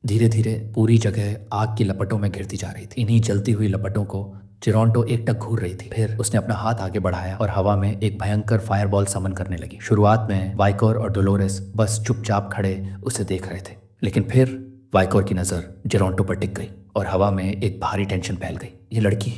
धीरे धीरे पूरी जगह आग की लपटों में घिरती जा रही थी। इन्हीं जलती हुई लपटों को चिरोंटो एकटक घूर रही थी। फिर उसने अपना हाथ आगे बढ़ाया और हवा में एक भयंकर फायरबॉल समन करने लगी। शुरुआत में वाइकोर और डोलोरेस बस चुपचाप खड़े उसे देख रहे थे, लेकिन फिर वाइकोर की नजर जेरोंटो पर टिक गई और हवा में एक भारी टेंशन फैल गई। ये लड़की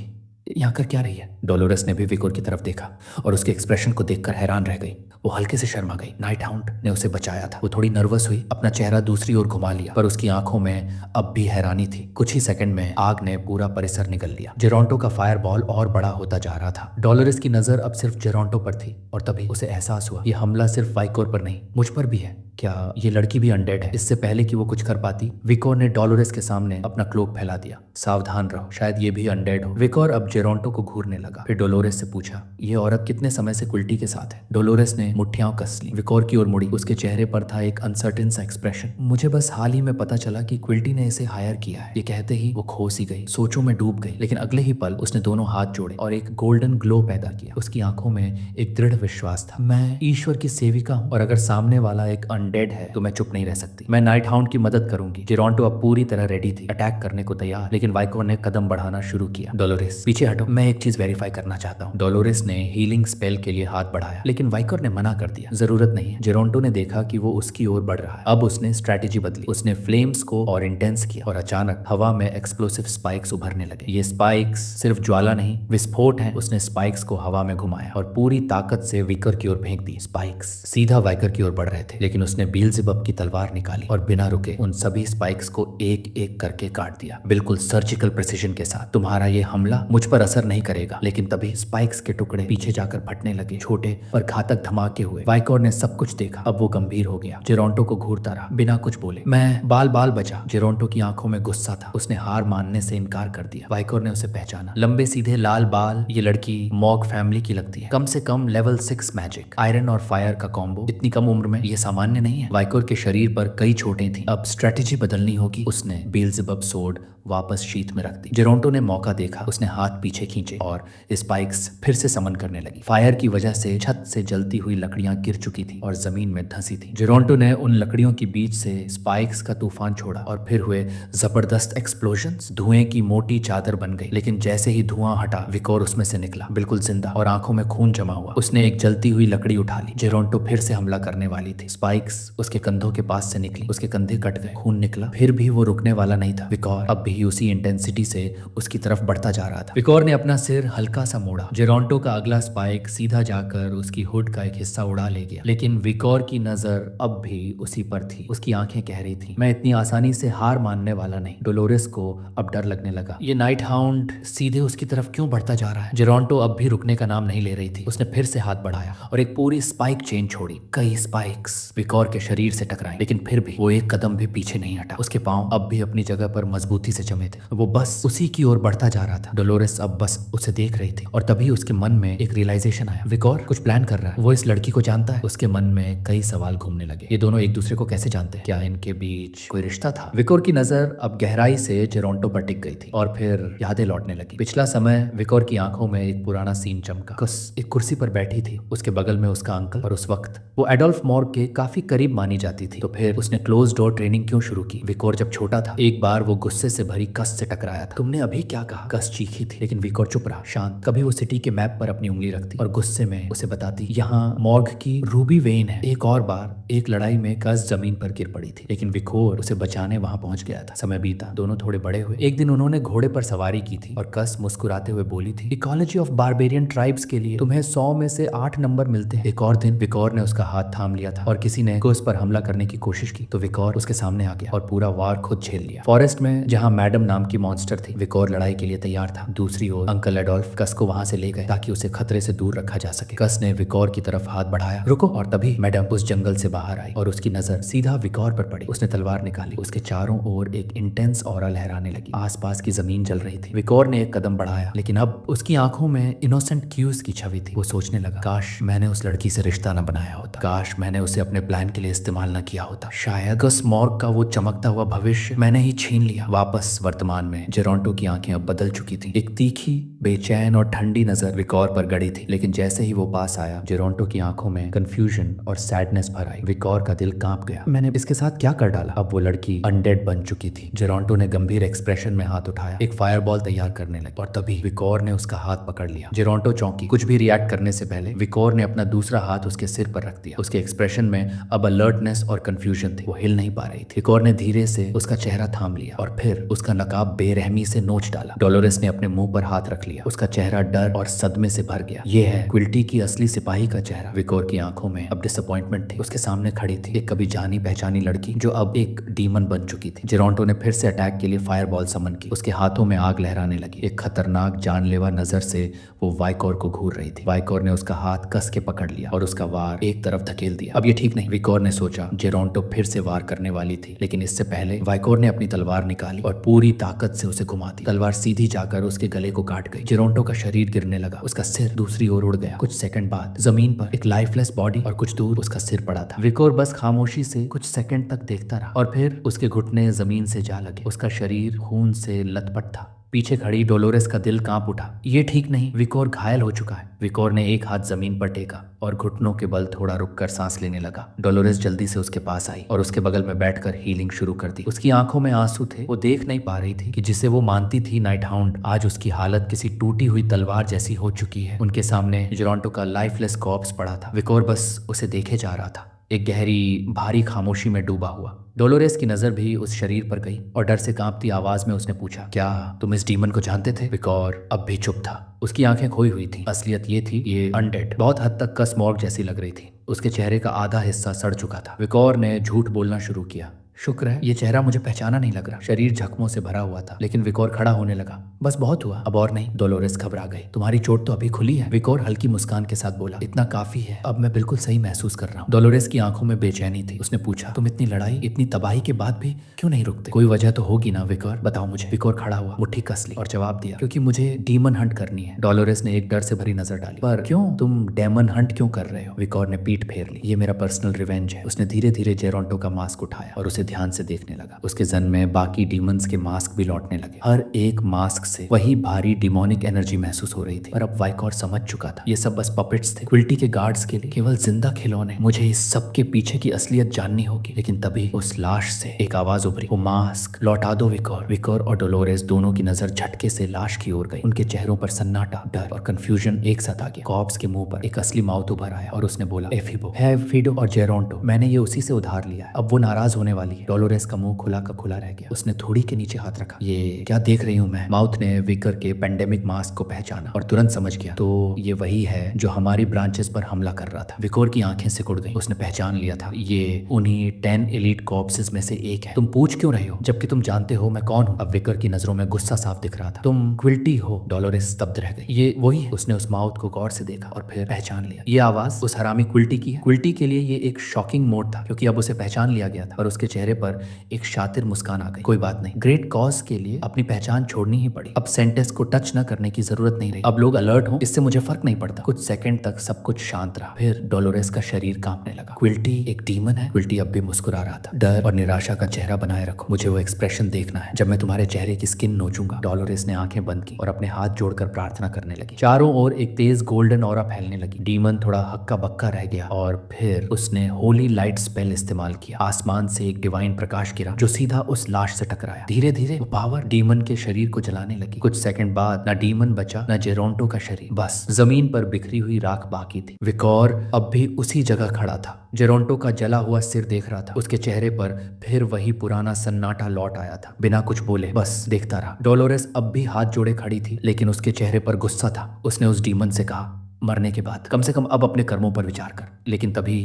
यहाँ कर क्या रही है? डोलोरेस ने भी विकोर की तरफ देखा और उसके एक्सप्रेशन को देखकर हैरान रह गई। वो हल्के से शर्मा गई। नाइट हाउंड ने उसे बचाया था। वो थोड़ी नर्वस हुई, अपना चेहरा दूसरी ओर घुमा लिया, पर उसकी आंखों में अब भी हैरानी थी। कुछ ही सेकंड में आग ने पूरा परिसर निगल लिया। जेरोंटो का फायर बॉल और बड़ा होता जा रहा था। डोलोरेस की नजर अब सिर्फ जेरोंटो पर थी और तभी उसे एहसास हुआ, ये हमला सिर्फ वाइकोर पर नहीं, मुझ पर भी है। क्या ये लड़की भी अनडेड है? इससे पहले कि वो कुछ कर पाती, विकोर ने डोलोरेस के सामने अपना क्लोक फैला दिया। सावधान रहो, शायद ये भी अनडेड हो। विकोर अब जेरोंटो को घूरने लगा। फिर डोलोरेस से पूछा, ये औरत कितने समय से क्विल्टी के साथ है? डोलोरेस ने मुट्ठियां कस ली, विकोर की ओर मुड़ी। उसके चेहरे पर था एक अनसर्टेन सा एक्सप्रेशन। मुझे बस हाल ही में पता चला कि क्विल्टी ने इसे हायर किया है। ये कहते ही वो खो सी गई, सोचों में डूब गई। लेकिन अगले ही पल उसने दोनों हाथ जोड़े और एक गोल्डन ग्लो पैदा किया। उसकी आंखों में एक दृढ़ विश्वास था, मैं ईश्वर की सेविका हूँ और अगर सामने वाला एक अनडेड है तो मैं चुप नहीं रह सकती। मैं नाइट हाउंड की मदद करूंगी। जेरोंटो अब पूरी तरह रेडी थी, अटैक करने को तैयार। लेकिन वाइकोर ने कदम बढ़ाना शुरू किया। डोलोरेस पीछे हटो, मैं एक चीज वेरीफाई करना चाहता हूँ। डोलोरेस ने हीलिंग स्पेल के लिए हाथ बढ़ाया, लेकिन वाइकोर ने मना कर दिया, जरूरत नहीं है। जेरोंटो ने देखा कि वो उसकी ओर बढ़ रहा है। अब उसने स्ट्रेटेजी बदली। उसने फ्लेम्स को और इंटेंस किया और अचानक हवा में एक्सप्लोसिव स्पाइक्स उभरने लगे। ये स्पाइक्स सिर्फ ज्वाला नहीं, विस्फोट हैं। उसने स्पाइक्स को हवा में घुमाया और पूरी ताकत से विकर की ओर फेंक दी। स्पाइक्स सीधा वाइकर की ओर बढ़ रहे थे, लेकिन उसने बीएल्ज़ेबब की तलवार निकाली और बिना रुके उन सभी स्पाइक्स को एक एक करके काट दिया, बिल्कुल सर्जिकल प्रिसिजन के साथ। तुम्हारा ये हमला मुझ पर असर नहीं करेगा। लेकिन तभी स्पाइक्स के टुकड़े पीछे जाकर फटने लगे, छोटे और घातक धमाके हुए। वाइकोर ने सब कुछ देखा। अब वो गंभीर हो गया, जेरोंटो को घूरता रहा बिना कुछ बोले। मैं बाल बाल बचा। जेरोंटो की आंखों में गुस्सा था, उसने हार मानने से इनकार कर दिया। वाइकोर ने उसे पहचाना, लंबे सीधे लाल बाल। ये लड़की मॉग फैमिली की लगती है, कम से कम लेवल 6 मैजिक, आयरन और फायर का कॉम्बो। इतनी कम उम्र में ये सामान्य नहीं है। वाइकोर के शरीर पर कई चोटें थी, अब स्ट्रेटेजी बदलनी होगी। उसने बीएल्ज़ेबब सोर्ड वापस शीट में रख दी। जेरोंटो ने मौका देखा, उसने हाथ पीछे खींचे और स्पाइक्स फिर से समन करने लगी। फायर की वजह से छत से जलती हुई लकड़ियां गिर चुकी थी और जमीन में धंसी थी। जेरोंटो ने उन लकड़ियों के बीच से स्पाइक्स का तूफान छोड़ा और फिर हुए जबरदस्त एक्सप्लोजन्स। धुएं की मोटी चादर बन गई, लेकिन जैसे ही धुआं हटा, विकोर उसमें से निकला, बिल्कुल जिंदा और आंखों में खून जमा हुआ। उसने एक जलती हुई लकड़ी उठा ली। जेरोंटो फिर से हमला करने वाली थी। स्पाइक्स उसके कंधों के पास से निकली, उसके कंधे कट गए, खून निकला, फिर भी वो रुकने वाला नहीं था। विकोर अब भी उसी इंटेंसिटी से उसकी तरफ बढ़ता जा रहा था। विकोर ने अपना सिर हल्का सा मोड़ा। जेरोंटो का अगला स्पाइक सीधा जाकर उसकी हुड का एक हिस्सा उड़ा ले गया, लेकिन विकोर की नजर अब भी उसी पर थी। उसकी आंखें कह रही थी, मैं इतनी आसानी से हार मानने वाला नहीं। डोलोरेस को अब डर लगने लगा, ये नाइट हाउंड सीधे उसकी तरफ क्यों बढ़ता जा रहा है? जेरोंटो अब भी रुकने का नाम नहीं ले रही थी। उसने फिर से हाथ बढ़ाया और एक पूरी स्पाइक चेन छोड़ी। कई स्पाइक्स विकोर के शरीर से टकराई, लेकिन फिर भी वो एक कदम भी पीछे नहीं हटा। उसके पांव अब भी अपनी जगह पर मजबूती से जमे थे। वो बस उसी की ओर बढ़ता जा रहा था। डोलोरेस अब बस उसे देख रही थी और तभी उसके मन में एक रियलाइजेशन आया, विकोर कुछ प्लान कर रहा है। वो इस लड़की को जानता है। उसके मन में कई सवाल घूमने लगे। ये दोनों एक दूसरे को कैसे जानते हैं? क्या इनके बीच कोई रिश्ता था? विकोर की नजर अब गहराई से जेरोंटो पर टिक गई थी और फिर यादें लौटने लगी। पिछला समय। विकोर की आंखों में एक पुराना सीन चमका। कस एक कुर्सी पर बैठी थी, उसके बगल में उसका अंकल, और उस वक्त वो एडोल्फ मॉर्ग के काफी करीब मानी जाती थी। तो फिर उसने क्लोज डोर ट्रेनिंग क्यों शुरू की? विकोर जब छोटा था, एक बार वो गुस्से से भरी कस से टकराया था। तुमने अभी क्या कहा? कस चीखी थी, लेकिन विकोर चुप रहा, शांत। कभी वो सिटी के मैप पर अपनी उंगली रखती और गुस्से में उसे बताती, यहाँ मॉर्ग की रूबी वेन है। एक और बार एक लड़ाई में कस जमीन पर गिर पड़ी थी, लेकिन विकोर उसे बचाने वहां पहुंच गया था। समय बीता, दोनों थोड़े बड़े हुए। एक दिन उन्होंने घोड़े पर सवारी की थी और कस मुस्कुराते हुए बोली थी, इकोलॉजी ऑफ बारबेरियन ट्राइब्स के लिए तुम्हें 100 में से 8 नंबर मिलते हैं। एक और दिन विकोर ने उसका हाथ थाम लिया था और किसी ने उस पर हमला करने की कोशिश की तो विकोर उसके सामने आ गया और पूरा वार खुद झेल लिया। फॉरेस्ट में जहाँ मैडम नाम की मॉन्स्टर थी, विकोर लड़ाई के लिए तैयार था। दूसरी ओर अंकल एडोल्फ कस को वहां से ले गए ताकि उसे खतरे से दूर रखा जा सके। कस ने विकोर की तरफ हाथ बढ़ाया, रुको, और तभी मैडम उस जंगल से बाहर आई और उसकी नजर सीधा विकोर पर पड़ी। उसने तलवार निकाली, उसके चारों ओर एक इंटेंस ऑरा लहराने लगी। आसपास की जमीन जल रही थी। विकोर ने एक कदम बढ़ाया, लेकिन अब उसकी आंखों में इनोसेंट क्यूज की छवि थी। वो सोचने लगा, काश मैंने उस लड़की से रिश्ता न बनाया होता, काश मैंने उसे अपने प्लान के लिए इस्तेमाल न किया होता। शायद कस मॉर्ग का वो चमकता हुआ भविष्य मैंने ही छीन लिया। वापस वर्तमान में जेरोंटो की आंखें अब बदल चुकी थी। एक तीखी बेचैन और ठंडी नजर विकोर पर गड़ी थी। लेकिन जैसे ही वो पास आया, जेरोंटो की आंखों में कंफ्यूजन और सैडनेस भर आई। विकोर का दिल कांप गया। मैंने इसके साथ क्या कर डाला? अब वो लड़की अनडेड बन चुकी थी। जेरोंटो ने गंभीर एक्सप्रेशन में हाथ उठाया, एक फायरबॉल तैयार करने लगे, और तभी विकोर ने उसका हाथ पकड़ लिया। जेरोंटो चौंकी। कुछ भी रिएक्ट करने से पहले विकोर ने अपना दूसरा हाथ उसके सिर पर रख दिया। उसके एक्सप्रेशन में अब अलर्टनेस और कंफ्यूजन थी। वो हिल नहीं पा रही थी। विकोर ने धीरे से उसका चेहरा थाम लिया और फिर उसका नकाब बेरहमी से नोच डाला। डोलोरेस ने अपने मुंह पर हाथ रख लिया। उसका चेहरा डर और सदमे से भर गया। ये है क्विल्टी की असली सिपाही का चेहरा। विकोर की आंखों में अब डिसअपॉइंटमेंट थी। उसके सामने खड़ी थी एक कभी जानी पहचानी लड़की जो अब एक डीमन बन चुकी थी। जेरोंटो ने फिर से अटैक के लिए फायरबॉल समन की। उसके हाथों में आग लहराने लगी। एक खतरनाक जानलेवा नजर से वो वाइकोर को घूर रही थी। वाइकोर ने उसका हाथ कस के पकड़ लिया और उसका वार एक तरफ धकेल दिया। अब ये ठीक नहीं, विकोर ने सोचा। जेरोंटो फिर से वार करने वाली थी, लेकिन इससे पहले वाइकोर ने अपनी तलवार निकाली और पूरी ताकत से उसे घुमा दी। तलवार सीधी जाकर उसके गले को काट गई। जेरोंटो का शरीर गिरने लगा। उसका सिर दूसरी ओर उड़ गया। कुछ सेकंड बाद जमीन पर एक लाइफलेस बॉडी और कुछ दूर उसका सिर पड़ा था। विकोर बस खामोशी से कुछ सेकंड तक देखता रहा और फिर उसके घुटने जमीन से जा लगे। उसका शरीर खून से लथपथ था। पीछे खड़ी डोलोरेस का दिल कांप उठा। ये ठीक नहीं, विकोर घायल हो चुका है। विकोर ने एक हाथ जमीन पर टेका और घुटनों के बल थोड़ा रुककर सांस लेने लगा। डोलोरेस जल्दी से उसके पास आई और उसके बगल में बैठकर हीलिंग शुरू कर दी। उसकी आंखों में आंसू थे। वो देख नहीं पा रही थी कि जिसे वो मानती थी नाइट हाउंड, आज उसकी हालत किसी टूटी हुई तलवार जैसी हो चुकी है। उनके सामने जेरोंटो का लाइफलेस कॉर्प्स पड़ा था। विकोर बस उसे देखे जा रहा था, एक गहरी भारी खामोशी में डूबा हुआ। डोलोरेस की नजर भी उस शरीर पर गई और डर से कांपती आवाज में उसने पूछा, क्या तुम इस डीमन को जानते थे? विकोर अब भी चुप था। उसकी आंखें खोई हुई थी। असलियत ये थी, ये अनडेड, बहुत हद तक कसमॉर्ग जैसी लग रही थी। उसके चेहरे का आधा हिस्सा सड़ चुका था। विकोर ने झूठ बोलना शुरू किया। शुक्र है ये चेहरा मुझे पहचाना नहीं लग रहा। शरीर जख्मों से भरा हुआ था, लेकिन विकोर खड़ा होने लगा। बस बहुत हुआ, अब और नहीं। डोलोरेस घबरा गई। तुम्हारी चोट तो अभी खुली है, विकोर हल्की मुस्कान के साथ बोला। इतना काफी है, अब मैं बिल्कुल सही महसूस कर रहा हूँ। डोलोरेस की आंखों में बेचैनी थी। उसने पूछा, तुम इतनी लड़ाई, इतनी तबाही के बाद भी क्यों नहीं रुकते? कोई वजह तो होगी ना विकोर, बताओ मुझे। विकोर खड़ा हुआ, मुट्ठी कस ली और जवाब दिया, क्योंकि मुझे डीमन हंट करनी है। डोलोरेस ने एक डर से भरी नजर डाली। पर क्यों? तुम डेमन हंट क्यों कर रहे हो? विकोर ने पीठ फेर ली। ये मेरा पर्सनल रिवेंज है। उसने धीरे धीरे जेरोंटो का मास्क उठाया और उसे ध्यान से देखने लगा। उसके जन में बाकी डीमंस के मास्क भी लौटने लगे। हर एक मास्क से वही भारी डिमोनिक एनर्जी महसूस हो रही थी। पर अब वाइकोर समझ चुका था, ये सब बस पपेट्स थे, क्विल्टी के गार्ड्स के लिए केवल जिंदा खिलौने। मुझे इस सब के पीछे की असलियत जाननी होगी। लेकिन तभी उस लाश से एक आवाज उभरी, वो मास्क लौटा दो विकोर। विकोर और डोलोरेस दोनों की नजर झटके से लाश की ओर गई। उनके चेहरों पर सन्नाटा, डर और कंफ्यूजन एक साथ आ गया। कॉर्प्स के मुंह पर एक असली माउथ उभर आया और उसने बोला, एफिबो है, फिडो और जेरोंटो, मैंने ये उसी से उधार लिया है। अब वो नाराज होने वाली है। डोलोरेस का मुंह खुला का खुला रह गया। उसने थोड़ी के नीचे हाथ रखा। ये क्या देख रही हूँ मैं? माउथ ने विकर के पेंडेमिक मास्क को पहचाना और तुरंत समझ गया, तो ये वही है जो हमारी ब्रांचेस पर हमला कर रहा था। विकोर की आंखें सिकुड़ गईं। उसने पहचान लिया था, ये उन्हीं 10 एलीट कॉर्प्सेस में से एक है। तुम पूछ क्यों रहे हो जबकि तुम जानते हो मैं कौन हूँ? अब विकर की नजरों में गुस्सा साफ दिख रहा था। तुम क्विल्टी हो। डोलोरेस स्तब्ध रह गई। ये वही है। उसने उस माउथ को गौर से देखा और फिर पहचान लिया। ये आवाज उस हरामी क्विल्टी की है। क्विल्टी के लिए ये एक शॉकिंग मोड था, क्योंकि अब उसे पहचान लिया गया था और उसके चेहरे पर एक शातिर मुस्कान आ गई। कोई बात नहीं, ग्रेट कॉज के लिए अपनी पहचान छोड़नी ही पड़ी। अब सेंटेस को टच न करने की जरूरत नहीं रही। अब लोग अलर्ट हो, इससे मुझे फर्क नहीं पड़ता। कुछ सेकंड तक सब कुछ शांत रहा। फिर डोलोरेस का शरीर कांपने लगा। क्विल्टी एक डीमन है? क्विल्टी अब भी मुस्कुरा रहा था। डर और निराशा का चेहरा बनाए रखो, मुझे वो एक्सप्रेशन देखना है जब मैं तुम्हारे चेहरे की स्किन नोचूंगा। डोलोरेस ने आंखें बंद की और अपने हाथ जोड़कर प्रार्थना करने लगी। चारों ओर एक तेज गोल्डन ऑरा फैलने लगी। डीमन थोड़ा हक्का बक्का रह गया और फिर उसने होली लाइट स्पेल इस्तेमाल किया। आसमान से एक डिवाइन प्रकाश गिरा जो सीधा उस लाश से टकराया। धीरे धीरे वो पावर डीमन के शरीर को जलाने लगी। कुछ सेकंड बाद ना डीमन बचा, ना जेरोंटो का शरीर, बस जमीन पर बिखरी हुई राख बाकी थी। विकोर अब भी उसी जगह खड़ा था। जेरोंटो का जला हुआ सिर देख रहा था। उसके चेहरे पर फिर वही पुराना सन्नाटा लौट आया था। बिना कुछ बोले बस देखता रहा। डोलोरेस अब भी हाथ जोड़े खड़ी थी, लेकिन उसके चेहरे पर गुस्सा था। उसने उस डीमन से कहा, मरने के बाद कम से कम अब अपने कर्मों पर विचार कर। लेकिन तभी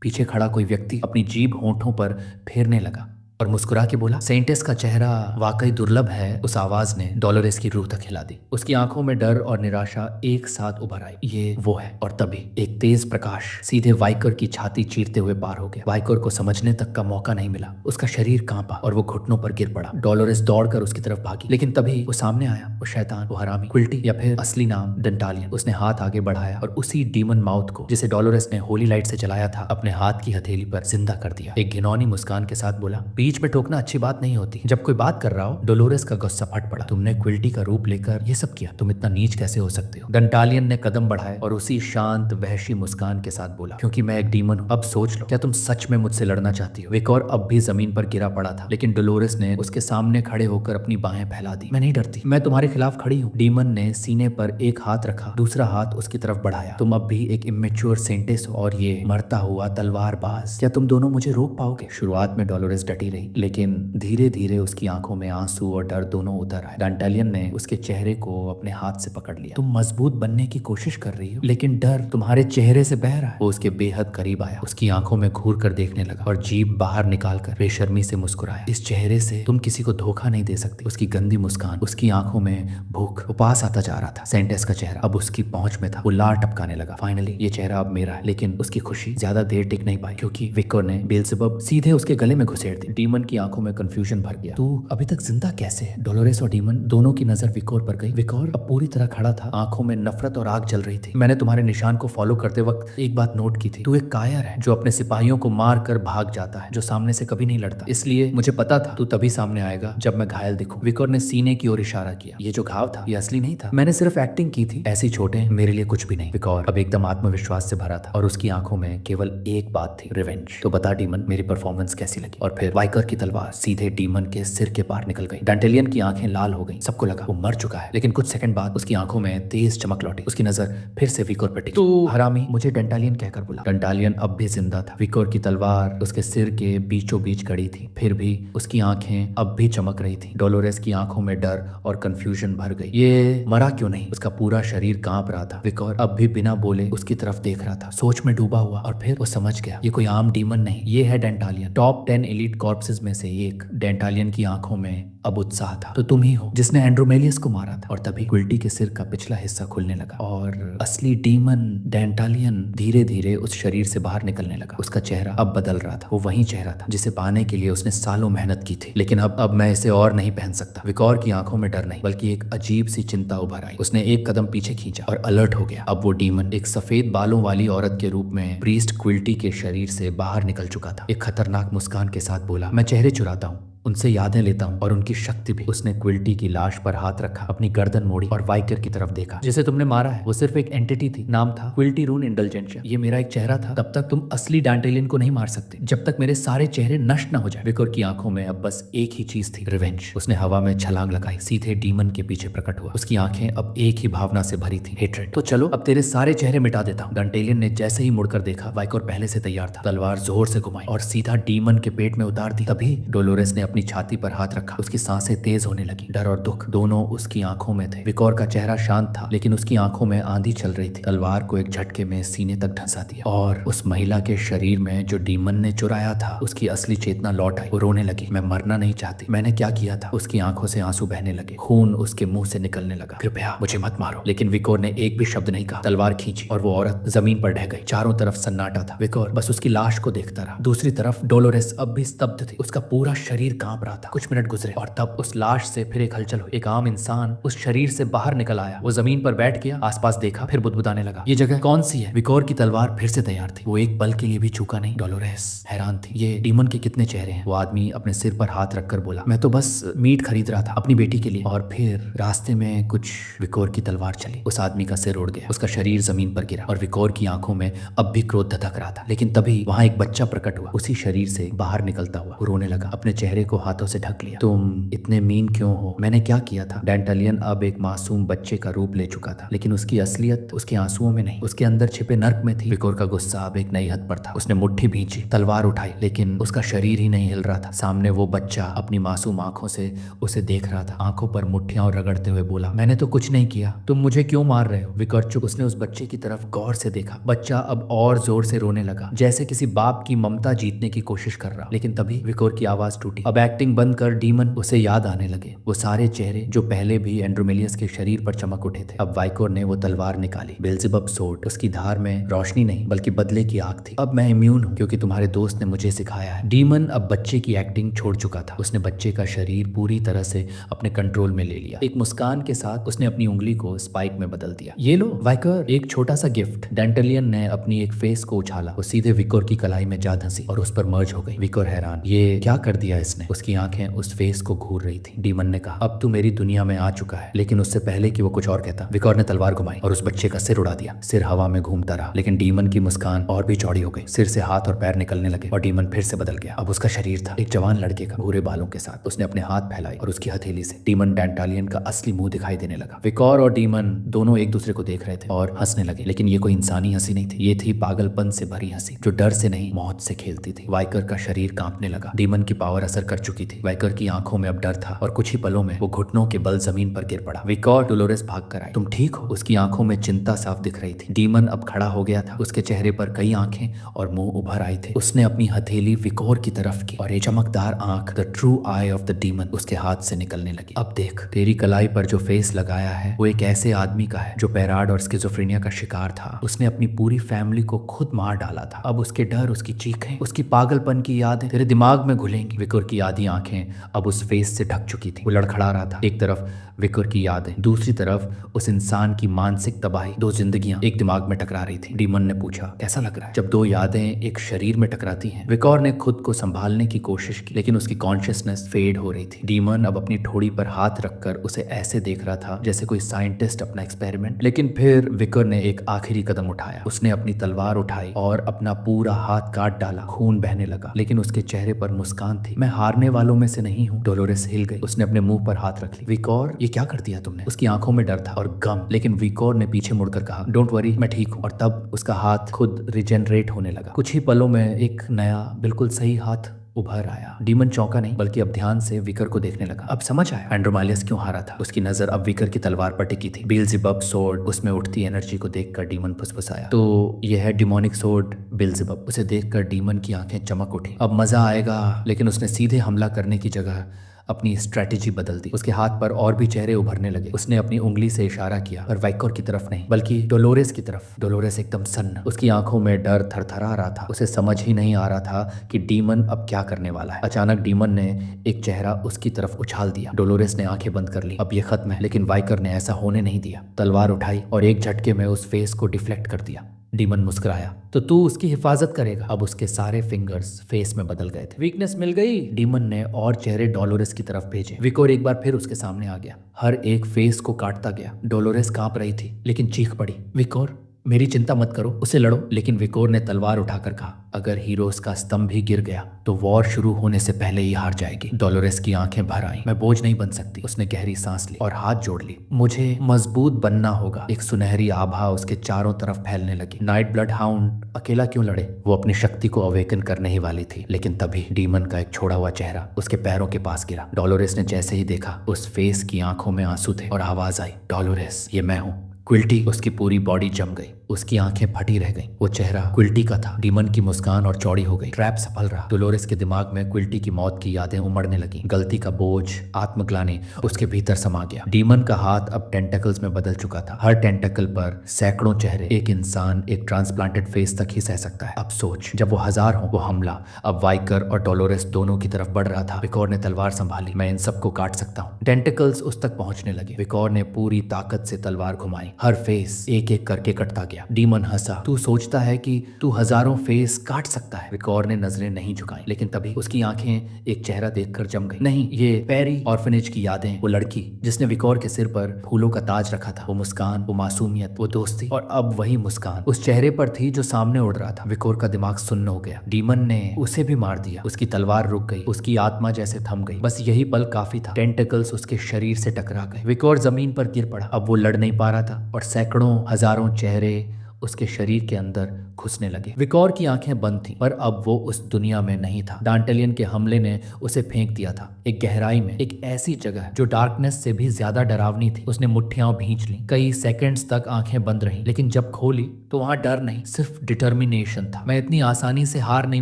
पीछे खड़ा कोई व्यक्ति अपनी जीभ होंठों पर फेरने लगा और मुस्कुरा के बोला, सेंटेस का चेहरा वाकई दुर्लभ है। उस आवाज ने डोलोरेस की रूह तक हिला दी। उसकी आंखों में डर और निराशा एक साथ उभर आई। ये वो है। और तभी एक तेज प्रकाश सीधे वाइकर की छाती चीरते हुए पार हो गया। वाइकर को समझने तक का मौका नहीं मिला। उसका शरीर कांपा और वो घुटनों पर गिर पड़ा। डोलोरेस दौड़कर उसकी तरफ भागी, लेकिन तभी वो सामने आया। वो शैतान, वो हरामी, क्विल्टी, या फिर असली नाम डेंटालियन। उसने हाथ आगे बढ़ाया और उसी डीमन माउथ को जिसे डोलोरेस ने होली लाइट से जलाया था, अपने हाथ की हथेली पर जिंदा कर दिया। एक घिनौनी मुस्कान के साथ बोला, बीच में टोकना अच्छी बात नहीं होती। जब कोई बात कर रहा हो। डोलोरेस का गुस्सा फट पड़ा। तुमने क्विल्टी का रूप लेकर ये सब किया, तुम इतना नीच कैसे हो सकते हो? डंटालियन ने कदम बढ़ाए और उसी शांत वहशी मुस्कान के साथ बोला, क्योंकि मैं एक डीमन हूँ। अब सोच लो, क्या तुम सच में मुझसे लड़ना चाहती हो? विकोर अब भी जमीन पर गिरा पड़ा था, लेकिन डोलोरेस ने उसके सामने खड़े होकर अपनी बाहें फैला दी। मैं नहीं डरती, मैं तुम्हारे खिलाफ खड़ी हूँ। डीमन ने सीने पर एक हाथ रखा, दूसरा हाथ उसकी तरफ बढ़ाया। तुम अब भी एक इमेच्योर सेंटेस हो और ये मरता हुआ तलवारबाज। क्या तुम दोनों मुझे रोक पाओगे? शुरुआत में डोलोरेस डटी रही, लेकिन धीरे धीरे उसकी आंखों में आंसू और डर दोनों उतर आए। डंटालियन ने उसके चेहरे को अपने हाथ से पकड़ लिया। तुम मजबूत बनने की कोशिश कर रही हो, लेकिन डर तुम्हारे चेहरे से बह रहा है। वो उसके बेहद करीब आया, उसकी आंखों में घूर कर देखने लगा और जीभ बाहर निकालकर बेशर्मी से मुस्कुराया। इस चेहरे से तुम किसी को धोखा नहीं दे सकती। उसकी गंदी मुस्कान, उसकी आंखों में भूख, उपास आता जा रहा था। सेंटेस का चेहरा अब उसकी पहुंच में था। वो लार टपकाने लगा। फाइनली ये चेहरा अब मेरा है। लेकिन उसकी खुशी ज्यादा देर टिक नहीं पाई, क्योंकि विकोर ने बेल्ज़ेबब सीधे उसके गले में घुसेड़ दी। डीमन की आंखों में कंफ्यूजन भर गया। तू अभी तक जिंदा कैसे है? डोलोरेस और डीमन दोनों की नजर विकोर पर गई। विकोर अब पूरी तरह खड़ा था, आंखों में नफरत और आग जल रही थी। मैंने तुम्हारे निशान को फॉलो करते वक्त एक बात नोट की थी। तू एक कायर है जो अपने सिपाहियों को मार कर भाग जाता है, जो सामने से कभी नहीं लड़ता। इसलिए मुझे पता था तू तभी सामने आएगा जब मैं घायल दिखूं। विकोर ने सीने की ओर इशारा किया। ये जो घाव था ये असली नहीं था, मैंने सिर्फ एक्टिंग की थी। ऐसी छोटे मेरे लिए कुछ भी नहीं। विकोर अब एकदम आत्मविश्वास से भरा था और उसकी आंखों में केवल एक बात थी, रिवेंज। तो बता डीमन, मेरी परफॉर्मेंस कैसी लगी? और फिर वाइकर की तलवार सीधे डीमन के सिर के पार निकल गई। डंटेलियन की आंखें लाल हो गईं। सबको लगा वो मर चुका है, लेकिन कुछ सेकंड बाद उसकी आंखों में तेज चमक लौटी। उसकी नजर फिर से विकोर पर टिकी। तू हरामी, मुझे डंटालियन कहकर बुला। डंटालियन अब भी जिंदा था। विकोर की तलवार उसके सिर के बीचों बीच खड़ी थी, फिर भी उसकी आंखें अब भी चमक रही थी। डोलोरेस की आंखों में डर और कंफ्यूजन भर गई। ये मरा क्यों नहीं? उसका पूरा शरीर कांप रहा था। विकोर अब भी बिना बोले उसकी तरफ देख रहा था, सोच में डूबा हुआ। और फिर वो समझ गया, ये कोई आम डीमन नहीं, ये है डेंटालियन, टॉप 10 एलीट कॉर्प्सेस में से एक। डेंटालियन की आंखों में अब उत्साह था। तो तुम ही हो जिसने एंड्रोमेलियस को मारा था। और तभी क्विल्टी के सिर का पिछला हिस्सा खुलने लगा और असली डीमन डेंटालियन धीरे धीरे उस शरीर से बाहर निकलने लगा। उसका चेहरा अब बदल रहा था। वो वही चेहरा था जिसे पाने के लिए उसने सालों मेहनत की थी। लेकिन अब मैं इसे और नहीं पहन सकता। विकोर की आंखों में डर नहीं, बल्कि एक अजीब सी चिंता उभर आई। उसने एक कदम पीछे खींचा और अलर्ट हो गया। अब वो डीमन एक सफेद बालों वाली औरत के रूप में प्रीस्ट क्विल्टी के शरीर से बाहर निकल चुका था। एक खतरनाक मुस्कान के साथ बोला, मैं चेहरे चुराता हूँ, उनसे यादें लेता हूँ और उनकी शक्ति भी। उसने क्विल्टी की लाश पर हाथ रखा, अपनी गर्दन मोड़ी और वाइकर की तरफ देखा। जिसे तुमने मारा है वो सिर्फ एक एंटिटी थी, नाम था क्विल्टी रून इंडल्जेंशिया। ये मेरा एक चेहरा था। तब तक तुम असली डैंटेलियन को नहीं मार सकते, जब तक मेरे सारे चेहरे नष्ट न हो जाए। विकोर की आंखों में अब बस एक ही चीज थी, रिवेंज। उसने हवा में छलांग लगाई, सीधे डीमन के पीछे प्रकट हुआ। उसकी आंखें अब एक ही भावना से भरी थी, हेट्रेड। तो चलो अब तेरे सारे चेहरे मिटा देता हूँ। डैंटेलियन ने जैसे ही मुड़कर देखा, वाइकोर पहले से तैयार था। तलवार जोर से घुमाई और सीधा डीमन के पेट में उतार दी। तभी डोलोरेस ने अपनी छाती पर हाथ रखा। उसकी सांसें तेज होने लगी। डर और दुख दोनों उसकी आंखों में थे। विकोर का चेहरा शांत था, लेकिन उसकी आंखों में आंधी चल रही थी। तलवार को एक झटके में सीने तक धंसा दिया और उस महिला के शरीर में जो डीमन ने चुराया था उसकी असली चेतना लौट आई। वो रोने लगी, मैं मरना नहीं चाहती, मैंने क्या किया था? उसकी आंखों से आंसू बहने लगे, खून उसके मुंह से निकलने लगा। कृपया मुझे मत मारो। लेकिन विकोर ने एक भी शब्द नहीं कहा। तलवार खींची और वो औरत जमीन पर ढह गई। चारों तरफ सन्नाटा था। विकोर बस उसकी लाश को देखता रहा। दूसरी तरफ डोलोरेस अब भी स्तब्ध थी। उसका पूरा शरीर कांप रहा था। कुछ मिनट गुजरे और तब उस लाश से फिर एक हलचल हुई। एक आम इंसान उस शरीर से बाहर निकल आया। वो जमीन पर बैठ गया, आसपास देखा, फिर बुदबुदाने लगा, ये जगह कौन सी है? विकोर की तलवार फिर से तैयार थी। वो एक पल के लिए भी चूका नहीं। डोलोरेस हैरान थी, ये डीमन के कितने चेहरे हैं? वो आदमी अपने सिर पर हाथ रखकर बोला, मैं तो बस मीट खरीद रहा था अपनी बेटी के लिए। और फिर रास्ते में कुछ विकोर की तलवार चली। उस आदमी का सिर उड़ गया, उसका शरीर जमीन पर गिरा और विकोर की आंखों में अब भी क्रोध धधक रहा था। लेकिन तभी वहां एक बच्चा प्रकट हुआ, उसी शरीर से बाहर निकलता हुआ। वो रोने लगा, अपने चेहरे को हाथों से ढक लिया। तुम इतने मीन क्यों हो? मैंने क्या किया था? डेंटालियन अब एक मासूम बच्चे का रूप ले चुका था, लेकिन उसकी असलियत उसके आंसुओं में नहीं, उसके अंदर छिपे नर्क में थी। विकोर का गुस्सा अब एक नई हद पर था। उसने मुट्ठी भींची, तलवार उठाई, लेकिन उसका शरीर ही नहीं हिल रहा था। सामने वो बच्चा अपनी मासूम आंखों से उसे देख रहा था। आंखों पर मुट्ठियां रगड़ते हुए बोला, मैंने तो कुछ नहीं किया, तुम मुझे क्यों मार रहे हो? विकोर चुप। उसने उस बच्चे की तरफ गौर से देखा। बच्चा अब और जोर से रोने लगा, जैसे किसी बाप की ममता जीतने की कोशिश कर रहा। लेकिन तभी विकोर की आवाज टूटी, अब एक्टिंग बंद कर डीमन उसे याद आने लगे, वो सारे चेहरे जो पहले भी एंड्रोमेलियस के शरीर पर चमक उठे थे। अब वाइकोर ने वो तलवार निकाली, बेल्जेबब सोर्ड। उसकी धार में रोशनी नहीं बल्कि बदले की आग थी। अब मैं इम्यून हूँ क्योंकि तुम्हारे दोस्त ने मुझे सिखाया है। डीमन अब बच्चे की एक्टिंग छोड़ चुका था। उसने बच्चे का शरीर पूरी तरह से अपने कंट्रोल में ले लिया। एक मुस्कान के साथ उसने अपनी उंगली को स्पाइक में बदल दिया। ये लो वाइकोर, एक छोटा सा गिफ्ट। डेंटेलियन ने अपनी एक फेस को उछाला, वो सीधे विकोर की कलाई में जा धंसी और उस पर मर्ज हो गई। विकोर हैरान, ये क्या कर दिया इसने? उसकी आंखें उस फेस को घूर रही थी। डीमन ने कहा, अब तू मेरी दुनिया में आ चुका है। लेकिन उससे पहले कि वो कुछ और कहता, विकोर ने तलवार घुमाई और उस बच्चे का सिर उड़ा दिया। सिर हवा में घूमता रहा, लेकिन डीमन की मुस्कान और भी चौड़ी हो गई। सिर से हाथ और पैर निकलने लगे और डीमन फिर से बदल गया। अब उसका शरीर था एक जवान लड़के का, भूरे बालों के साथ। उसने अपने हाथ फैलाए और उसकी हथेली से डीमन डेंटालियन का असली मुंह दिखाई देने लगा। विकोर और डीमन दोनों एक दूसरे को देख रहे थे और हंसने लगे, लेकिन ये कोई इंसानी हंसी नहीं थी। ये थी पागलपन से भरी हंसी जो डर से नहीं मौत से खेलती थी। वाइकर का शरीर कांपने लगा। डीमन की पावर असर कर चुकी थी। वाइकर की आंखों में अब डर था और कुछ ही पलों में वो घुटनों के बल जमीन पर गिर पड़ा। विकोर डोलोरेस भाग कर आई। तुम ठीक हो? उसकी आंखों में चिंता साफ दिख रही थी। डीमन अब खड़ा हो गया था। उसके चेहरे पर कई आंखें और मुंह उभर आए थे। उसने अपनी हथेली विकोर की तरफ की और ये चमकदार आंख, the true I of the demon, उसके हाथ से निकलने लगी। अब देख, तेरी कलाई पर जो फेस लगाया है वो एक ऐसे आदमी का है जो पैराड और स्किज़ोफ्रेनिया का शिकार था। उसने अपनी पूरी फैमिली को खुद मार डाला था। अब उसके डर, उसकी चीखें, उसकी पागलपन की यादें तेरे दिमाग में घुलेंगी। विकोर की आधी आंखें अब उस फेस से ढक चुकी थी। वो लड़खड़ा रहा था। एक तरफ विकोर की यादें, दूसरी तरफ उस इंसान की मानसिक तबाही। दो जिंदगियां एक दिमाग में टकरा रही थी। डीमन ने पूछा, कैसा लग रहा है जब दो यादें एक शरीर में टकराती हैं? विकोर ने खुद को संभालने की कोशिश की, लेकिन उसकी कॉन्शियसनेस फेड हो रही थी। डीमन अब अपनी ठोड़ी पर हाथ रखकर उसे ऐसे देख रहा था जैसे कोई साइंटिस्ट अपना एक्सपेरिमेंट। लेकिन फिर विकोर ने एक आखिरी कदम उठाया। उसने अपनी तलवार उठाई और अपना पूरा हाथ काट डाला। खून बहने लगा, लेकिन उसके चेहरे पर मुस्कान थी। मैं हारने वालों में से नहीं हूँ। डोलोरेस हिल गई। उसने अपने मुंह पर हाथ रख ली। विकोर, ये क्या कर दिया तुमने? उसकी आंखों में डर था और गम, लेकिन विकोर ने पीछे मुड़कर कहा, डोंट वरी, मैं ठीक हूँ। और तब उसका हाथ खुद रिजेनरेट होने लगा। कुछ ही पलों में एक नया, बिल्कुल सही हाथ उभर आया। डीमन चौंका नहीं बल्कि अब ध्यान से विकर को देखने लगा। अब समझ आया एंड्रोमेलियस क्यों हारा था। उसकी नजर अब विकर की तलवार पर टिकी थी। बेल्जेबब सोर्ड। उसमें उठती एनर्जी को देखकर डीमन फुसफुसाया, तो यह है डिमोनिक सोर्ड बेल्जेबब। उसे देखकर डीमन की आंखें चमक उठी। अब मजा आएगा। लेकिन उसने सीधे हमला करने की जगह अपनी स्ट्रेटेजी बदल दी। उसके हाथ पर और भी चेहरे उभरने लगे। उसने अपनी उंगली से इशारा किया, पर वाइकोर की तरफ नहीं बल्कि डोलोरेस की तरफ। डोलोरेस एकदम सन्न, उसकी आंखों में डर थरथरा रहा था। उसे समझ ही नहीं आ रहा था कि डीमन अब क्या करने वाला है। अचानक डीमन ने एक चेहरा उसकी तरफ उछाल दिया। डोलोरेस ने आंखें बंद कर ली। अब ये खत्म है, लेकिन वाइकर ने ऐसा होने नहीं दिया। तलवार उठाई और एक झटके में उस फेस को डिफ्लेक्ट कर दिया। डीमन मुस्कुराया, तो तू उसकी हिफाजत करेगा। अब उसके सारे फिंगर्स फेस में बदल गए थे। वीकनेस मिल गई। डीमन ने और चेहरे डोलोरेस की तरफ भेजे। विकोर एक बार फिर उसके सामने आ गया। हर एक फेस को काटता गया। डोलोरेस कांप रही थी, लेकिन चीख पड़ी, विकोर, मेरी चिंता मत करो, उसे लड़ो। लेकिन विकोर ने तलवार उठाकर कहा, अगर हीरोज का स्तंभ भी गिर गया तो वॉर शुरू होने से पहले ही हार जाएगी। डोलोरेस की आंखें भर आईं। मैं बोझ नहीं बन सकती। उसने गहरी सांस ली और हाथ जोड़ ली। मुझे मजबूत बनना होगा। एक सुनहरी आभा उसके चारों तरफ फैलने लगी। नाइट ब्लड हाउंड अकेला क्यों लड़े? वो अपनी शक्ति को अवेकन करने ही वाली थी। लेकिन तभी डीमन का एक छोड़ा हुआ चेहरा उसके पैरों के पास गिरा। डोलोरेस ने जैसे ही देखा, उस फेस की आंखों में आंसू थे और आवाज आई, डोलोरेस, ये मैं हूँ। क्विल्टी। उसकी पूरी बॉडी जम गई। उसकी आंखें फटी रह गईं। वो चेहरा क्विल्टी का था। डीमन की मुस्कान और चौड़ी हो गई। ट्रैप सफल रहा। डोलोरेस के दिमाग में क्विल्टी की मौत की यादें उमड़ने लगी। गलती का बोझ, आत्मग्लानि उसके भीतर समा गया। डीमन का हाथ अब टेंटेकल्स में बदल चुका था। हर टेंटेकल पर सैकड़ों चेहरे। एक इंसान एक ट्रांसप्लांटेड फेस तक ही सह सकता है। अब सोच, जब वो हजार हो, वो हमला अब वाइकर और डोलोरेस दोनों की तरफ बढ़ रहा था। विकोर ने तलवार संभाली। मैं इन सबको काट सकता हूँ। टेंटेकल्स उस तक पहुंचने लगे। विकोर ने पूरी ताकत से तलवार घुमाई। हर फेस एक एक करके कटता गया। डीमन हंसा, तू सोचता है कि तू हजारों फेस काट सकता है? विकोर ने नजरें नहीं झुकाई, लेकिन तभी उसकी आंखें एक चेहरा देखकर जम गई। नहीं, ये पेरी ऑर्फनेज की यादें। वो लड़की जिसने विकोर के सिर पर फूलों का ताज रखा था। वो मुस्कान, वो मासूमियत, वो दोस्ती। और अब वही मुस्कान उस चेहरे पर थी जो सामने उड़ रहा था। विकोर का दिमाग सुन्न हो गया। डीमन ने उसे भी मार दिया। उसकी तलवार रुक गई। उसकी आत्मा जैसे थम गई। बस यही पल काफी था। टेंटेकल्स उसके शरीर से टकरा गए। विकोर जमीन पर गिर पड़ा। अब वो लड़ नहीं पा रहा था और सैकड़ों हजारों चेहरे उसके शरीर के अंदर घुसने लगे। विकोर की आंखें बंद थीं, पर अब वो उस दुनिया में नहीं था। डांटेलियन के हमले ने उसे फेंक दिया था एक गहराई में, एक ऐसी जगह जो डार्कनेस से भी ज्यादा डरावनी थी। उसने मुट्ठियां भींच ली। कई सेकंड्स तक आंखें बंद रहीं, लेकिन जब खोली तो वहां डर नहीं, सिर्फ डिटर्मिनेशन था। मैं इतनी आसानी से हार नहीं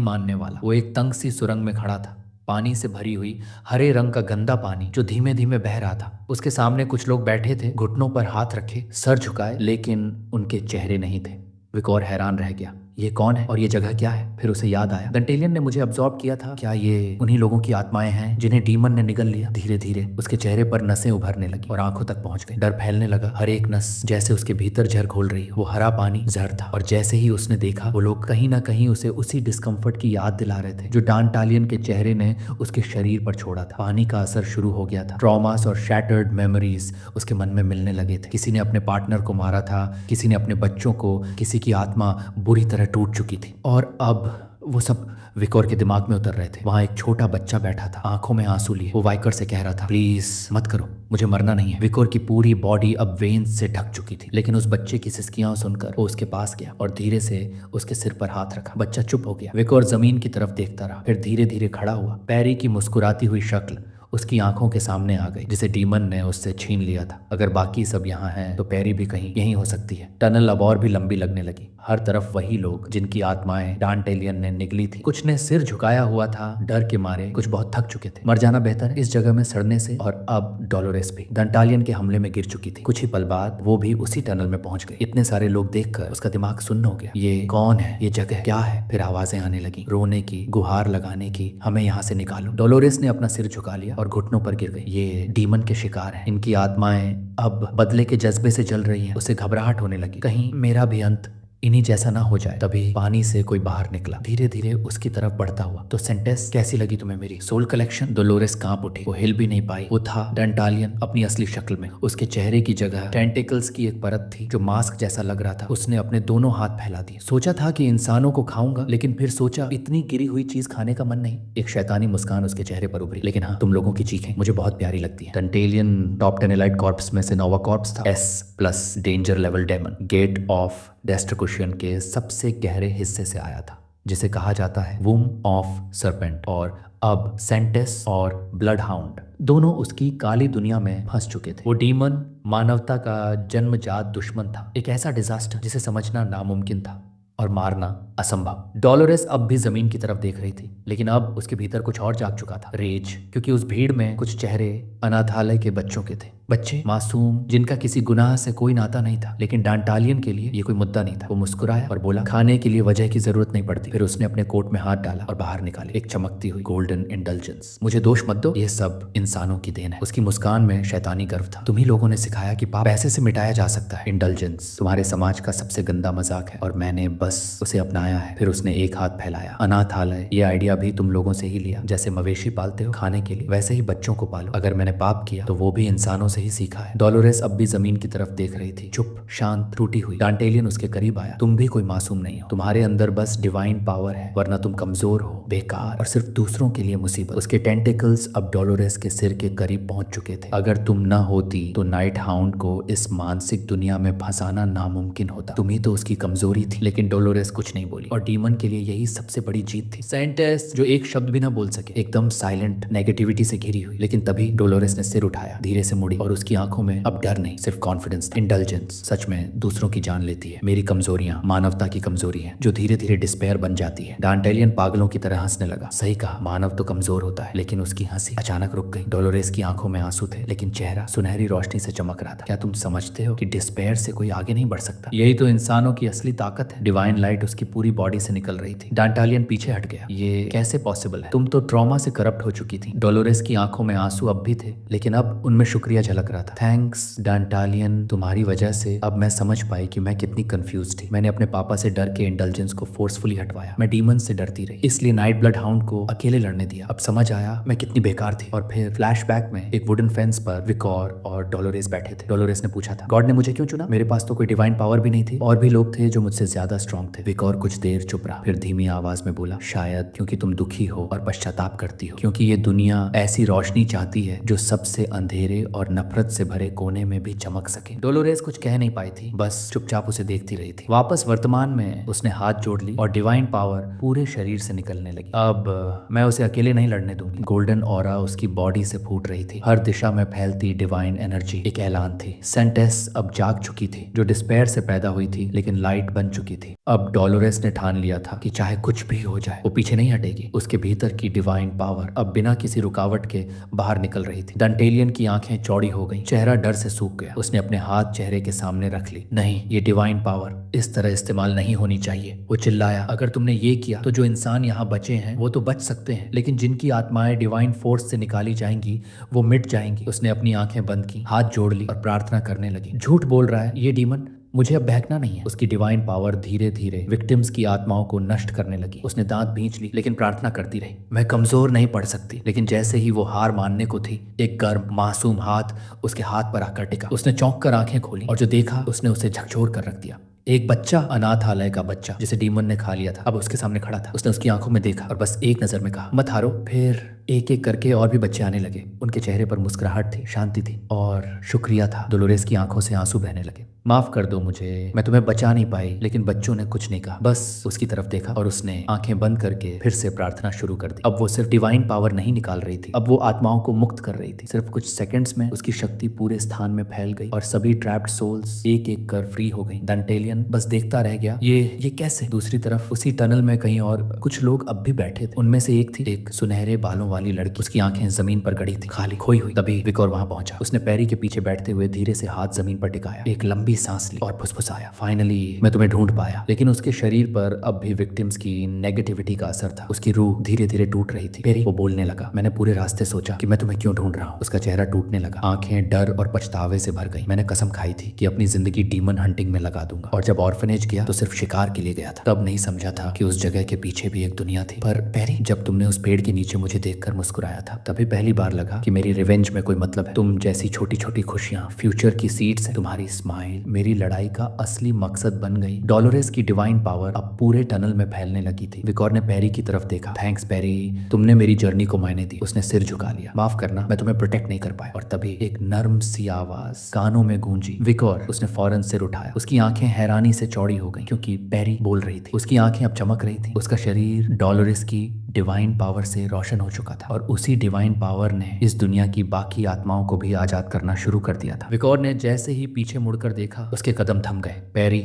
मानने वाला। वो एक तंग सी सुरंग में खड़ा था पानी से भरी हुई हरे रंग का गंदा पानी जो धीमे धीमे बह रहा था। उसके सामने कुछ लोग बैठे थे, घुटनों पर हाथ रखे, सर झुकाए, लेकिन उनके चेहरे नहीं थे। विकोर हैरान रह गया, ये कौन है और ये जगह क्या है? फिर उसे याद आया, डंटेलियन ने मुझे अब्सॉर्ब किया था। क्या ये उन्हीं लोगों की आत्माएं हैं जिन्हें डीमन ने निगल लिया? धीरे धीरे उसके चेहरे पर नसें उभरने लगी और आंखों तक पहुंच गई। डर फैलने लगा, हर एक नस जैसे उसके भीतर जहर घोल रही। वो हरा पानी जहर था और जैसे ही उसने देखा, वो लोग कहीं ना कहीं उसे उसी डिस्कम्फर्ट की याद दिला रहे थे जो डांटालियन के चेहरे ने उसके शरीर पर छोड़ा था। पानी का असर शुरू हो गया था। ट्रॉमास और शैटर्ड मेमोरीज उसके मन में मिलने लगे थे। किसी ने अपने पार्टनर को मारा था, किसी ने अपने बच्चों को, किसी की आत्मा बुरी तरह टूट चुकी थी और अब वो सब विकोर के दिमाग में उतर रहे थे। वहां एक छोटा बच्चा बैठा था, आंखों में आंसू लिए। वो वाइकर से कह रहा था, प्लीज मत करो, मुझे मरना नहीं है। विकोर की पूरी बॉडी अब वेन्स से ढक चुकी थी, लेकिन उस बच्चे की सिसकियां सुनकर वो उसके पास गया और धीरे से उसके सिर पर हाथ रखा। बच्चा चुप हो गया। विकोर जमीन की तरफ देखता रहा, फिर धीरे धीरे खड़ा हुआ। पैरी की मुस्कुराती हुई शक्ल उसकी आंखों के सामने आ गई, जिसे डीमन ने उससे छीन लिया था। अगर बाकी सब यहाँ हैं तो पैरी भी कहीं यहीं हो सकती है। टनल अब और भी लंबी लगने लगी। हर तरफ वही लोग जिनकी आत्माएं डांटेलियन ने निगली थी। कुछ ने सिर झुकाया हुआ था डर के मारे, कुछ बहुत थक चुके थे। मर जाना बेहतर है इस जगह में सड़ने से। और अब डोलोरेस भी डांटालियन के हमले में गिर चुकी थी। कुछ ही पल बाद वो भी उसी टनल में पहुंच गई। इतने सारे लोग देखकर उसका दिमाग सुन्न हो गया। ये कौन है? ये जगह क्या है? फिर आवाजें आने लगी, रोने की, गुहार लगाने की, हमें यहाँ से निकालो। डोलोरेस ने अपना सिर झुका लिया और घुटनों पर गिर गई। ये डीमन के शिकार हैं। इनकी आत्माएं अब बदले के जज्बे से जल रही हैं। उसे घबराहट होने लगी, कहीं मेरा भी अंत इन्हीं जैसा ना हो जाए। तभी पानी से कोई बाहर निकला, धीरे धीरे उसकी तरफ बढ़ता हुआ। तो सेंटेस, कैसी लगी तुम्हें मेरी सोल कलेक्शन? डोलोरेस कांप उठी। वो हिल भी नहीं पाई। वो था डांटालियन अपनी असली शक्ल में। उसके चेहरे की जगह टेंटिकल्स की एक परत थी जो मास्क जैसा लग रहा था। उसने अपने दोनों हाथ फैला दिए। सोचा था कि इंसानों को खाऊंगा, लेकिन फिर सोचा इतनी गिरी हुई चीज खाने का मन नहीं। एक शैतानी मुस्कान उसके चेहरे पर उभरी। लेकिन हाँ, तुम लोगों की चीखें मुझे बहुत प्यारी लगती है। डंटेलियन टॉप 10 एलाइट कॉर्प्स में से नोवा कॉर्प्स था। S+ danger level demon, gate of destruction के सबसे गहरे हिस्से से आया था, जिसे कहा जाता है वूम ऑफ सरपेंट। और अब सेंटेस और ब्लड हाउंड दोनों उसकी काली दुनिया में फंस चुके थे। वो डीमन मानवता का जन्मजात दुश्मन था, एक ऐसा डिजास्टर जिसे समझना नामुमकिन था और मारना असंभव। डोलोरेस अब भी जमीन की तरफ देख रही थी, लेकिन अब उसके भीतर कुछ और जाग चुका था, रेज। क्योंकि उस भीड़ में कुछ चेहरे अनाथालय के बच्चों के थे। बच्चे मासूम, जिनका किसी गुनाह से कोई नाता नहीं था, लेकिन डांटालियन के लिए ये कोई मुद्दा नहीं था। वो मुस्कुराया और बोला, खाने के लिए वजह की जरूरत नहीं पड़ती। फिर उसने अपने कोट में हाथ डाला और बाहर निकाले एक चमकती हुई गोल्डन इंडल्जेंस। मुझे दोष मत दो, ये सब इंसानों की देन है। उसकी मुस्कान में शैतानी गर्व था। तुम्ही लोगों ने सिखाया कि पाप पैसे से मिटाया जा सकता है। इंडल्जेंस तुम्हारे समाज का सबसे गंदा मजाक है और मैंने बस उसे अपनाया है। फिर उसने एक हाथ फैलाया। अनाथालय, ये आइडिया भी तुम लोगों से ही लिया। जैसे मवेशी पालते हो खाने के लिए, वैसे ही बच्चों को पालो। अगर मैंने पाप किया तो वो भी इंसानों से ही सीखा है। डोलोरेस अब भी जमीन की तरफ देख रही थी, चुप, शांत, टूटी हुई। डांटेलियन उसके करीब आया। तुम भी कोई मासूम नहीं हो, तुम्हारे अंदर बस डिवाइन पावर है, वरना तुम कमजोर हो, बेकार और सिर्फ दूसरों के लिए मुसीबत। उसके टेंटिकल्स अब डोलोरेस के सिर के करीब पहुंच चुके थे। अगर तुम न होती तो नाइट हाउंड को इस मानसिक दुनिया में फंसाना नामुमकिन होता। तुम ही तो उसकी कमजोरी थी। लेकिन डोलोरेस कुछ नहीं बोली और डीमन के लिए यही सबसे बड़ी जीत थी। सेंटेस, जो एक शब्द भी ना बोल सके, एकदम साइलेंट, नेगेटिविटी से घिरी हुई। लेकिन तभी डोलोरेस ने सिर उठाया, धीरे से मुड़ी और उसकी आंखों में अब डर नहीं, सिर्फ कॉन्फिडेंस था। इंडल्जेंस सच में दूसरों की जान लेती है। मेरी कमजोरियां मानवता की कमजोरी है, जो धीरे धीरे डिस्पेयर बन जाती है। डांटेलियन पागलों की तरह हंसने लगा। सही कहा, मानव तो कमजोर होता है। लेकिन उसकी हंसी अचानक रुक गई। डोलोरेस की आंखों में आंसू थे, लेकिन चेहरा सुनहरी रोशनी से चमक रहा था। क्या तुम समझते हो कि डिस्पेयर से कोई आगे नहीं बढ़ सकता? यही तो इंसानों की असली ताकत है। डिवाइन लाइट उसकी पूरी बॉडी से निकल रही थी। डांटालियन पीछे हट गया। ये कैसे पॉसिबल है? तुम तो ट्रॉमा से करप्ट हो चुकी थी। डोलोरेस की आंखों में आंसू अब भी थे, लेकिन अब उनमें शुक्रिया झलक रहा था। थैंक्स डांटालियन, तुम्हारी वजह से अब मैं समझ पाई कि मैं कितनी कंफ्यूज थी। मैंने अपने पापा से डर के इंडल्जेंस को फोर्सफुली हटवाया। मैं डीमन से डरती रही, इसलिए नाइट ब्लड हाउंड को अकेले लड़ने दिया। अब समझ आया मैं कितनी बेकार थी। और फिर फ्लैशबैक में एक वुडन फेंस पर विकोर और डोलोरेस बैठे थे। डोलोरेस ने पूछा था, गॉड ने मुझे क्यों चुना? मेरे पास तो कोई डिवाइन पावर भी नहीं थी। और भी लोग थे जो मुझसे ज्यादा स्ट्रॉन्ग थे। विकोर कुछ देर चुप रहा, फिर धीमी आवाज में बोला, शायद क्योंकि तुम दुखी हो और पश्चाताप करती हो, क्योंकि ये दुनिया ऐसी रोशनी चाहती है जो सबसे अंधेरे और नफरत से भरे कोने में भी चमक सके। डोलोरेस कुछ कह नहीं पाई थी, बस चुपचाप उसे देखती रही थी। वापस वर्तमान में उसने हाथ जोड़ ली और डिवाइन पावर पूरे शरीर से निकलने लगी। अब मैं उसे अकेले नहीं लड़ने दूंगी। गोल्डन ऑरा उसकी बॉडी से फूट रही थी। हर दिशा में फैलती डिवाइन एनर्जी एक ऐलान थी। सेंटेस अब जाग चुकी थी, जो डिस्पेयर से पैदा हुई थी लेकिन लाइट बन चुकी थी। अब डोलोरेस ने ठान लिया था कि चाहे कुछ भी हो जाए वो पीछे नहीं हटेगी। उसके भीतर की डिवाइन पावर अब बिना किसी रुकावट के बाहर निकल रही थी। डंटेलियन की आंखें चौड़ी हो गईं, चेहरा डर से सूख गया। उसने अपने हाथ चेहरे के सामने रख ली। नहीं, ये डिवाइन पावर इस तरह इस्तेमाल नहीं होनी चाहिए। वो चिल्लाया, अगर तुमने ये किया तो जो इंसान यहाँ बचे हैं वो तो बच सकते हैं, लेकिन जिनकी आत्माएं डिवाइन फोर्स से निकाली जाएंगी वो मिट जाएंगी। उसने अपनी आंखें बंद की, हाथ जोड़ ली और प्रार्थना करने लगी। झूठ बोल रहा है ये डीमन, मुझे अब बहकना नहीं है। उसकी डिवाइन पावर धीरे धीरे विक्टिम्स की आत्माओं को नष्ट करने लगी। उसने दांत भींच ली लेकिन प्रार्थना करती रही, मैं कमजोर नहीं पड़ सकती। लेकिन जैसे ही वो हार मानने को थी, एक गर्म मासूम हाथ उसके हाथ पर आकर टिका। उसने चौंक कर आंखें खोली और जो देखा उसने उसे झकझोर कर रख दिया। एक बच्चा, अनाथालय का बच्चा जिसे डीमन ने खा लिया था, अब उसके सामने खड़ा था। उसने उसकी आंखों में देखा और बस एक नजर में कहा, मत हारो। फिर एक एक करके और भी बच्चे आने लगे। उनके चेहरे पर मुस्कुराहट थी, शांति थी और शुक्रिया था। डोलोरेस की आंखों से आंसू बहने लगे। माफ कर दो मुझे, मैं तुम्हें बचा नहीं पाई। लेकिन बच्चों ने कुछ नहीं कहा, बस उसकी तरफ देखा और उसने आंखें बंद करके फिर से प्रार्थना शुरू कर दी। अब वो सिर्फ डिवाइन पावर नहीं निकाल रही थी, अब वो आत्माओं को मुक्त कर रही थी। सिर्फ कुछ सेकंड्स में उसकी शक्ति पूरे स्थान में फैल गई और सभी ट्रैप्ड सोल्स एक एक कर फ्री हो गई। डंटेलियन बस देखता रह गया, ये कैसे। दूसरी तरफ उसी टनल में कहीं और कुछ लोग अब भी बैठे थे। उनमें से एक थी एक सुनहरे बालों वाली लड़की। उसकी आंखें जमीन पर गड़ी थी, खाली, खोई हुई। तभी विकोर वहां पहुंचा। उसने पैरी के पीछे बैठते हुए धीरे से हाथ जमीन पर टिकाया, एक लंबी सांस ली और फुसफुसाया, फाइनली मैं तुम्हें ढूंढ पाया। लेकिन उसके शरीर पर अब भी विक्टिम्स की नेगेटिविटी का असर था। उसकी रूह धीरे धीरे टूट रही थी। पेरी, वो बोलने लगा, मैंने पूरे रास्ते सोचा कि मैं तुम्हें क्यों ढूंढ रहा हूँ। उसका चेहरा टूटने लगा, आंखें डर और पछतावे से भर गई। मैंने कसम खाई थी कि अपनी जिंदगी डीमन हंटिंग में लगा दूंगा, और जब ऑर्फनेज गया तो सिर्फ शिकार के लिए गया था। तब नहीं समझा था कि उस जगह के पीछे भी एक दुनिया थी। पर पेरी, जब तुमने उस पेड़ के नीचे मुझे देखकर मुस्कुराया था, तभी पहली बार लगा कि मेरी रिवेंज में कोई मतलब है। तुम जैसी छोटी छोटी खुशियां फ्यूचर की सीड्स हैं। तुम्हारी स्माइल मेरी लड़ाई का असली मकसद बन गई। डोलोरेस की डिवाइन पावर अब पूरे टनल में फैलने लगी थी। विकोर ने पेरी की तरफ देखा। थैंक्स पेरी, तुमने मेरी जर्नी को मायने दी। उसने सिर झुका लिया, माफ करना, मैं तुम्हें प्रोटेक्ट नहीं कर पाया। और तभी एक नर्म सी आवाज कानों में गूंजी, विकोर। उसने फौरन सिर उठाया। उसकी आंखें हैरानी से चौड़ी हो गई क्योंकि पेरी बोल रही थी। उसकी आंखें अब चमक रही थी। उसका शरीर डोलोरेस की डिवाइन पावर से रोशन हो चुका था और उसी डिवाइन पावर ने इस दुनिया की बाकी आत्माओं को भी आजाद करना शुरू कर दिया था। विकोर ने जैसे ही पीछे मुड़कर देखा, उसके कदम थम गए। पेरी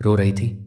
रो रही थी,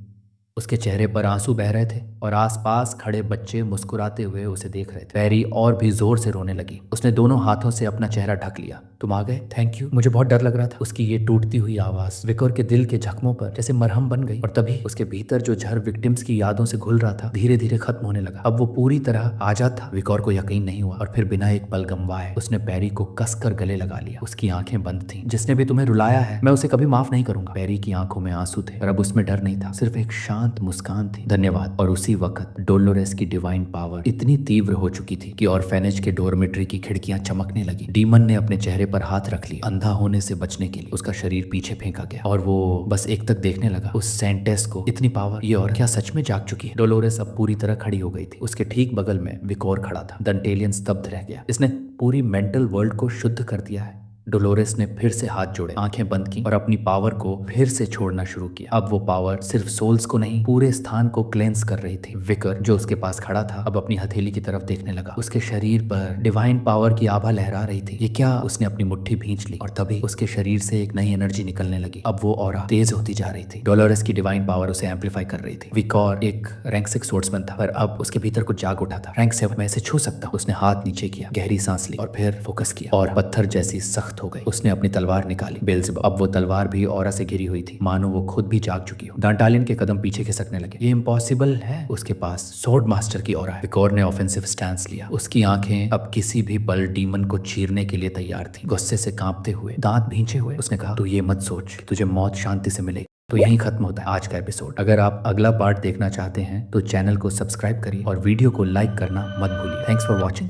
उसके चेहरे पर आंसू बह रहे थे और आसपास खड़े बच्चे मुस्कुराते हुए उसे देख रहे थे। पेरी और भी जोर से रोने लगी। उसने दोनों हाथों से अपना चेहरा ढक लिया। तुम आ गए, थैंक यू, मुझे बहुत डर लग रहा था। उसकी ये टूटती हुई आवाज विकोर के दिल के जख्मों पर जैसे मरहम बन गई और तभी उसके भीतर जो झर विक्टिम्स की यादों से घुल रहा था धीरे धीरे खत्म होने लगा। अब वो पूरी तरह आजाद था। विकोर को यकीन नहीं हुआ और फिर बिना एक पल गंवाए उसने पेरी को कसकर गले लगा लिया। उसकी आंखें बंद थीं। जिसने भी तुम्हें रुलाया है, मैं उसे कभी माफ नहीं करूंगा। पेरी की आंखों में आंसू थे और अब उसमें डर नहीं था, सिर्फ एक शांत मुस्कान थी। धन्यवाद। और उसी वक्त डोलोरेस की डिवाइन पावर इतनी तीव्र हो चुकी थी कि ऑर्फेनेज के डोरमिट्री की खिड़कियां चमकने लगी। डीमन ने अपने चेहरे पर हाथ रख लिया। अंधा होने से बचने के लिए उसका शरीर पीछे फेंका गया और वो बस एक तक देखने लगा। उस सेंटेस को इतनी पावर, ये और क्या सच में जाग चुकी है? डोलोरेस अब पूरी तरह खड़ी हो गई थी। उसके ठीक बगल में विकोर खड़ा था। डंटेलियन स्तब्ध रह गया। इसने पूरी मेंटल वर्ल्ड को शुद्ध कर दिया है। डोलोरेस ने फिर से हाथ जोड़े, आंखें बंद की और अपनी पावर को फिर से छोड़ना शुरू किया। अब वो पावर सिर्फ सोल्स को नहीं, पूरे स्थान को क्लेंस कर रही थी। विकर जो उसके पास खड़ा था अब अपनी हथेली की तरफ देखने लगा। उसके शरीर पर डिवाइन पावर की आभा लहरा रही थी। ये क्या? उसने अपनी मुट्ठी भींच ली और तभी उसके शरीर से एक नई एनर्जी निकलने लगी। अब वो ऑरा तेज होती जा रही थी। डोलोरेस की डिवाइन पावर उसे एम्पलीफाई कर रही थी। विकोर एक रैंक 6 स्वॉर्ड्समैन था, पर अब उसके भीतर कुछ जाग उठा था। रैंक 7, मैं इसे छू सकता हूं। उसने हाथ नीचे किया, गहरी सांस ली और फिर फोकस किया और पत्थर जैसी सख्त हो गई। उसने अपनी तलवार निकाली। बेल्ज़ेबुब। अब वो तलवार भी ऑरा से घिरी हुई थी, मानो वो खुद भी जाग चुकी हो। डंटालियन के कदम पीछे खिसकने लगे। ये इम्पॉसिबल है, उसके पास स्वॉर्ड मास्टर की ऑरा है। विकोर ने ऑफेंसिव स्टैंस लिया। उसकी आंखें अब किसी भी पल डीमन को चीरने के लिए तैयार थी। गुस्से से कांपते हुए, दांत भींचे हुए उसने कहा, तू ये मत सोच कि तुझे मौत शांति से मिलेगी। तो यहीं खत्म होता है आज का एपिसोड। अगर आप अगला पार्ट देखना चाहते हैं तो चैनल को सब्सक्राइब करिए और वीडियो को लाइक करना मत भूलिए। Thanks for watching.